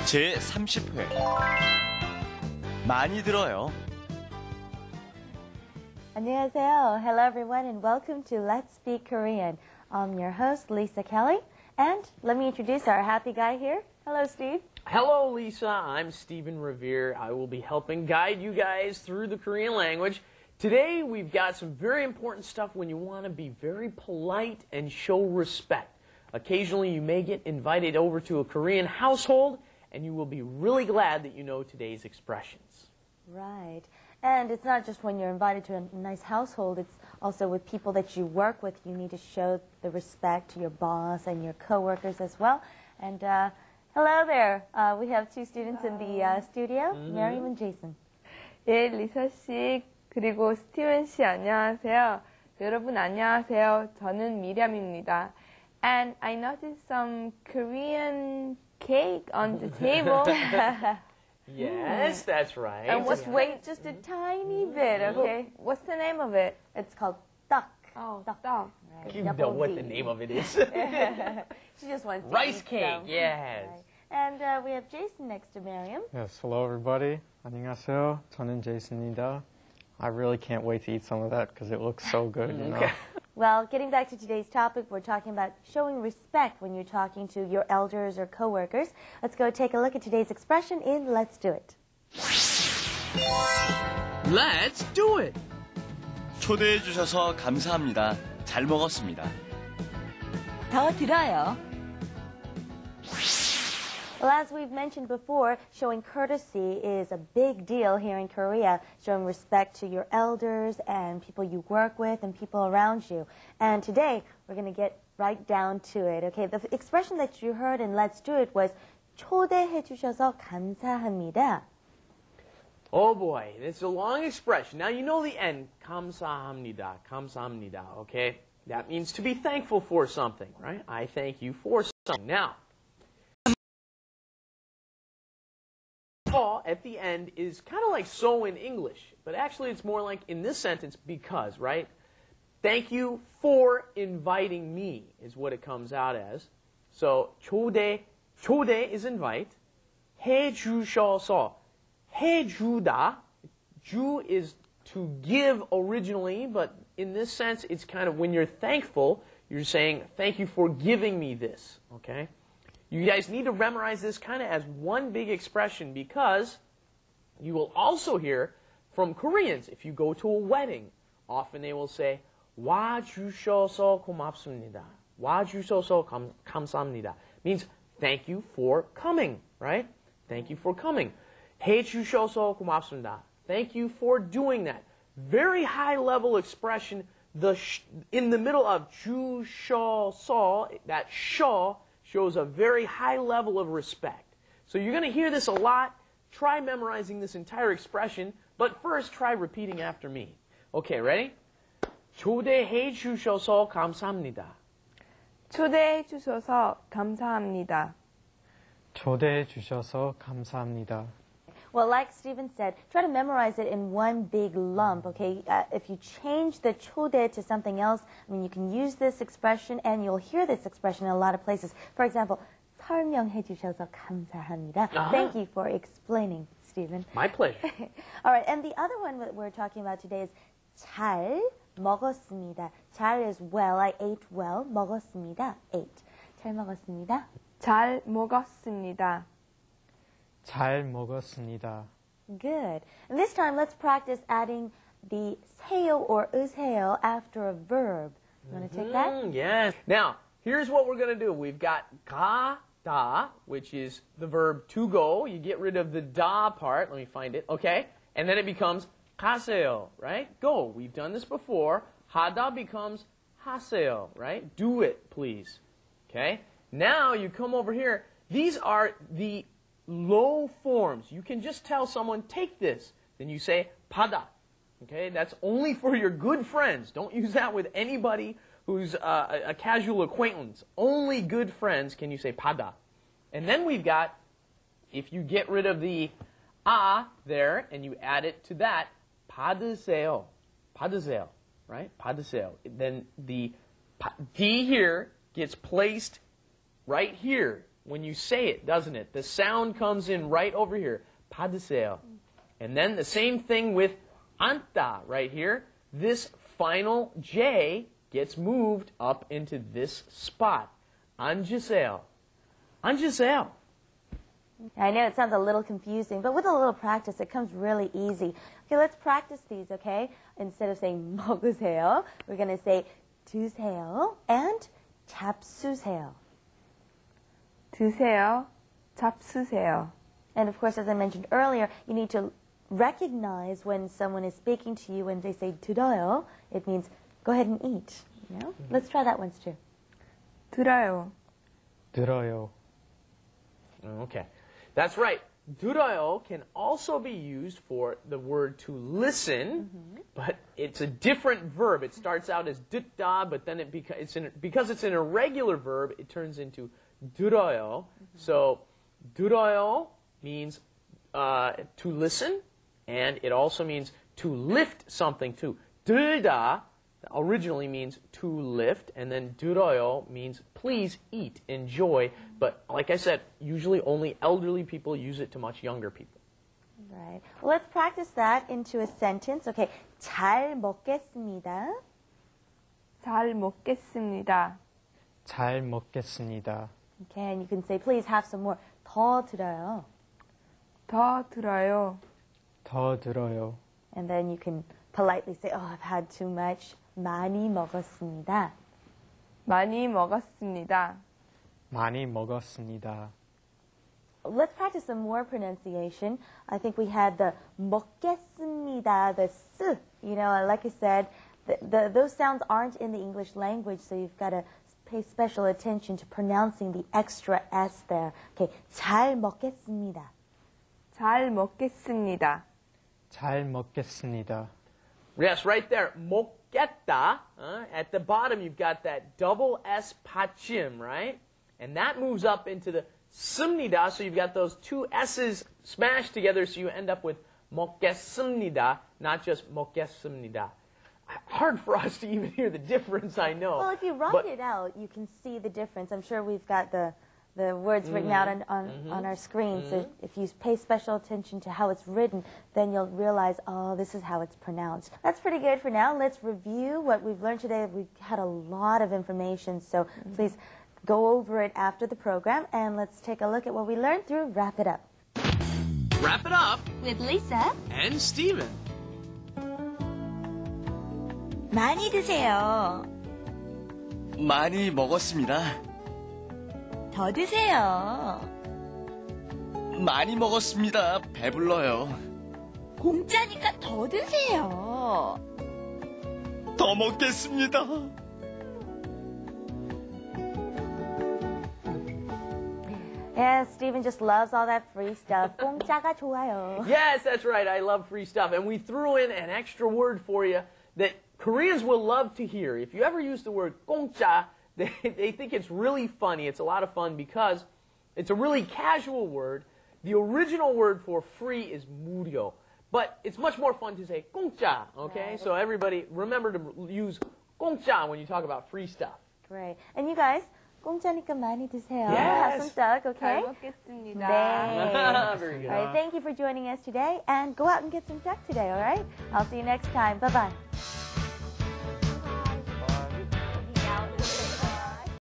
제30회 많이 들어요. 안녕하세요. Hello everyone and welcome to Let's Speak Korean. I'm your host Lisa Kelley and let me introduce our happy guy here. Hello Steve. Hello Lisa, I'm Stephen Revere. I will be helping guide you guys through the Korean language. Today we've got some very important stuff when you want to be very polite and show respect. Occasionally you may get invited over to a Korean household and you will be really glad that you know today's expressions. Right. And it's not just when you're invited to a nice household, it's also with people that you work with. You need to show the respect to your boss and your coworkers as well. And hello there. We have two students in the studio, Miriam and Jason. 예, 리사 씨 그리고 스티븐 씨 안녕하세요. 여러분 안녕하세요. 저는 미렴입니다. And I noticed some Korean cake on the table. Yes, that's right. And wait just a tiny bit, okay? What's the name of it? It's called duck. Oh, duck. duck. Right. You know what the name of it is. She just wants to Rice eat cake, some. yes. Right. And we have Jason next to Miriam. Yes, hello everybody. 안녕하세요. 저는 제이슨입니다. I really can't wait to eat some of that because it looks so good, you know. Well, getting back to today's topic, we're talking about showing respect when you're talking to your elders or coworkers. Let's go take a look at today's expression in Let's Do It. Let's do it. 초대해 주셔서 감사합니다. 잘 먹었습니다. 더 들어요. Well, as we've mentioned before, showing courtesy is a big deal here in Korea, showing respect to your elders and people you work with and people around you. And today, we're going to get right down to it. Okay, the expression that you heard in Let's Do It was 초대해 주셔서 감사합니다. Oh boy, it's a long expression. Now you know the end. 감사합니다, 감사합니다, okay? That means to be thankful for something, right? I thank you for something. Now, at the end is kind of like so in English, but actually it's more like in this sentence because, right? Thank you for inviting me is what it comes out as. So 초대 is invite. 해 주셔서 해주다. 주 is to give originally, but in this sense it's kind of when you're thankful, you're saying thank you for giving me this, okay? You guys need to memorize this kind of as one big expression because you will also hear from Koreans if you go to a wedding. Often they will say 와주셔서 고맙습니다. 와주셔서 감사합니다. Means thank you for coming, right? Thank you for coming. 해주셔서 고맙습니다. Thank you for doing that. Very high level expression. In the middle of 주셔서, that 셔 shows a very high level of respect. So you're going to hear this a lot. Try memorizing this entire expression, but first try repeating after me. Okay, ready? 초대해 주셔서 감사합니다. 초대해 주셔서 감사합니다. 초대해 주셔서 감사합니다. Well, like Stephen said, try to memorize it in one big lump, okay? If you change the 초대 to something else, I mean, you can use this expression and you'll hear this expression in a lot of places. For example, 설명해 주셔서 감사합니다. Thank you for explaining, Stephen. My pleasure. All right, and the other one that we're talking about today is 잘 먹었습니다. 잘 is well, I ate well. 먹었습니다, ate. 잘 먹었습니다. 잘 먹었습니다. 잘 먹었습니다. Good. And this time, let's practice adding the 세요 or 으세요 after a verb. You want to take that? Yes. Now, here's what we're going to do. We've got 가다, which is the verb to go. You get rid of the da part. Let me find it. Okay. And then it becomes 가세요, right? Go. We've done this before. 하다 becomes 하세요, right? Do it, please. Okay. Now you come over here. These are the low forms. You can just tell someone, take this. Then you say, 받아. Okay, that's only for your good friends. Don't use that with anybody who's a casual acquaintance. Only good friends can you say 받아. And then we've got, if you get rid of the there and you add it to that, 받으세요. 받으세요. Right? 받으세요. Then the D here gets placed right here when you say it, doesn't it? The sound comes in right over here. 받으세요. And then the same thing with 앉다 right here. This final J gets moved up into this spot. 앉으세요. 앉으세요. I know it sounds a little confusing, but with a little practice, it comes really easy. Okay, let's practice these, okay? Instead of saying 먹으세요, we're going to say 드세요 and 잡수세요. 드세요, 잡수세요. And of course, as I mentioned earlier, you need to recognize when someone is speaking to you when they say 들어요, it means go ahead and eat. You know? Let's try that once too. 들어요. 들어요. Okay. That's right. 들어요 can also be used for the word to listen, but it's a different verb. It starts out as 듣다, but then because it's an irregular verb, it turns into 들어요. So 들어요 means to listen, and it also means to lift something too. 들다 originally means to lift, and then 들어요 means please eat, enjoy. But like I said, usually only elderly people use it to much younger people. Right. Well, let's practice that into a sentence. Okay. 잘 먹겠습니다. 잘 먹겠습니다. 잘 먹겠습니다. Okay, and you can say, please have some more. 더 들어요. 더 들어요. 더 들어요. And then you can politely say, oh, I've had too much. 많이 먹었습니다. 많이 먹었습니다. 많이 먹었습니다. Let's practice some more pronunciation. I think we had the 먹겠습니다, the s. You know, like I said, those sounds aren't in the English language, so you've got to pay special attention to pronouncing the extra s there. Okay, 잘 먹겠습니다. 잘 먹겠습니다. 잘 먹겠습니다. Yes, right there. 먹겠다. At the bottom, you've got that double S 받침, right? And that moves up into the 씁니다. So you've got those two S's smashed together, so you end up with 먹겠습니다, not just 먹겠습니다. Hard for us to even hear the difference, I know. Well, if you write it out, you can see the difference. I'm sure we've got the words written out on our screen. So if you pay special attention to how it's written, then you'll realize, oh, this is how it's pronounced. That's pretty good for now. Let's review what we've learned today. We've had a lot of information, so please go over it after the program, and let's take a look at what we learned through Wrap It Up. Wrap it up. With Lisa And Steven. 많이 드세요. 많이 먹었습니다. 더 드세요. 많이 먹었습니다. 배불러요. 공짜니까 더 드세요. 더 먹겠습니다. Yeah, Steven just loves all that free stuff. 공짜가 좋아요. Yes, that's right. I love free stuff. And we threw in an extra word for you that Koreans will love to hear. If you ever use the word 공짜, they think it's really funny. It's a lot of fun because it's a really casual word. The original word for free is 무료. But it's much more fun to say 공짜, okay? Right. So everybody, remember to use 공짜 when you talk about free stuff. Great. And you guys, 공짜니까 많이 드세요. Yes. Have some duck, okay? 잘 먹겠습니다. 네. Very good. All right, thank you for joining us today, and go out and get some duck today, all right? I'll see you next time. Bye-bye.